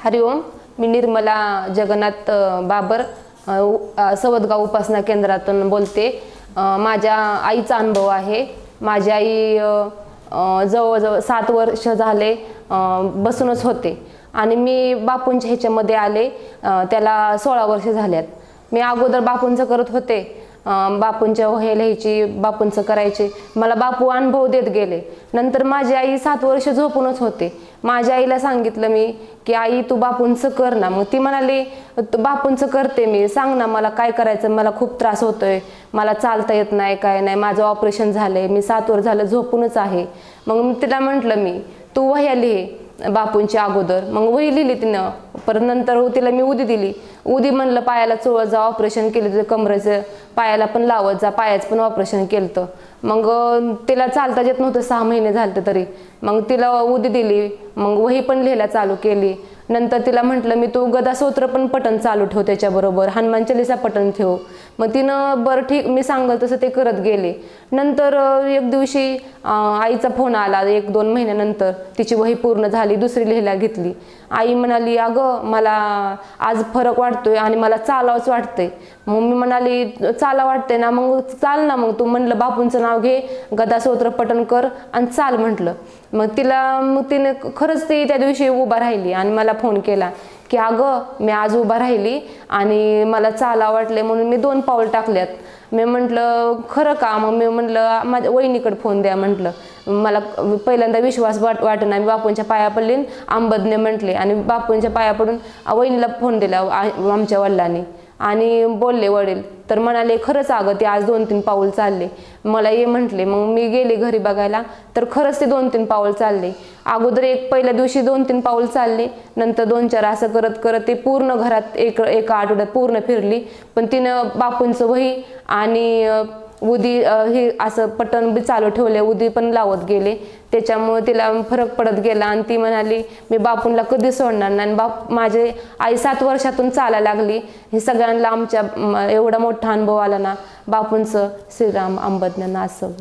हरिओम, मी निर्मला जगन्नाथ बाबर सवदगाव उपासना केंद्रातून बोलते। माझ्या आईचा अनुभव आहे। माझी आई जवळजवळ 7 वर्ष झाले बसूनच होते आणि मी बापूंच्या ह्याच्यामध्ये आले त्याला 16 वर्ष झाल्यात। मी अगोदर बापूंचं करत होते, बापूंच्या वह्या लिहायची, बापूंचं करायचे, मला बापू अनुभव देत गेले। नंतर माझी आई 7 वर्ष झोपूनच होते। माझ्या आईला सांगितलं मी की आई तू बापूंचं कर ना। मग ती म्हणाली बापूंचं करते मी, सांग ना मला काय करायचं, मला खूप त्रास होतोय, मला चालता येत नाही, काय नाही, माझं ऑपरेशन झालंय, मी 7 वर्ष झालं झोपूनच आहे। मग तिला म्हटलं मी तू वह्या लिही बापूंची अगोदर। मग वही लिहिली तिनं, परत नंतर तिला मी उदी दिली। उदी म्हणलं पायाला चोळत जा, ऑपरेशन केलं तुझं कमरेचं, पायाला पण लावत जा, पायाचं पण ऑपरेशन केलं। मग तिला चालता येत नव्हतं, 6 महिने झाले तरी। मग तिला उदी दिली, मग वही पण लिहायला चालू केली। नंतर तिला म्हटलं मी तू गदास्तोत्र पण पठण चालू ठेव, त्याच्याबरोबर हनुमान चालीसा पठण ठेव। मग तिनं बरं ठीक मी सांगल तसं ते करत गेले। नंतर एक दिवशी आईचा फोन आला, 1-2 महिन्यानंतर तिची वही पूर्ण झाली, दुसरी लिहायला घेतली। आई म्हणाली अगं मला आज फरक वाटतोय आणि मला चालावंच वाटतंय। मग मी म्हणाली चाला वाटतंय ना, मग चाल ना, मग तू म्हणलं बापूंचं नाव घे, गदास्तोत्र पठण कर आणि चाल म्हटलं। मग तिने खरंच ती त्या दिवशी उभा राहिली आणि मला फोन केला की अगं मी आज उभा राहिली आणि मला चाला वाटले म्हणून मी 2 पाऊल टाकल्यात। मी म्हटलं खरं का? मग मी म्हटलं माझ्या वहिनीकडे फोन द्या म्हटलं। मला पहिल्यांदा विश्वास वाटेना, मी बापूंच्या पाया पडले, अंबदने म्हटले आणि बापूंच्या पाया पडून वहिनीला फोन दिला आमच्या वडिलांनी आणि बोलले वडील, तर म्हणाले खरंच अगं ते आज 2-3 पाऊल चालले, मला ये म्हटले। मग मी गेले घरी बघायला, तर खरंच ते 2-3 पाऊल चालले। अगोदर पहिल्या दिवशी 2-3 पाऊल चालले, नंतर 2-4 असं करत करत ते पूर्ण घरात एका आठवड्यात पूर्ण फिरली। पण तिनं बापूंचं वही आणि उदी हे असं पटन बी चालू ठेवले, उदी पण लावत गेले, त्याच्यामुळे तिला फरक पडत गेला आणि ती म्हणाली मी बापूंना कधी सोडणार नाही। माझे आई 7 वर्षातून चालायला लागली। हे सगळ्यांना आमच्या एवढा मोठा अनुभव आला ना बापूंचं, श्रीराम अंबदने असं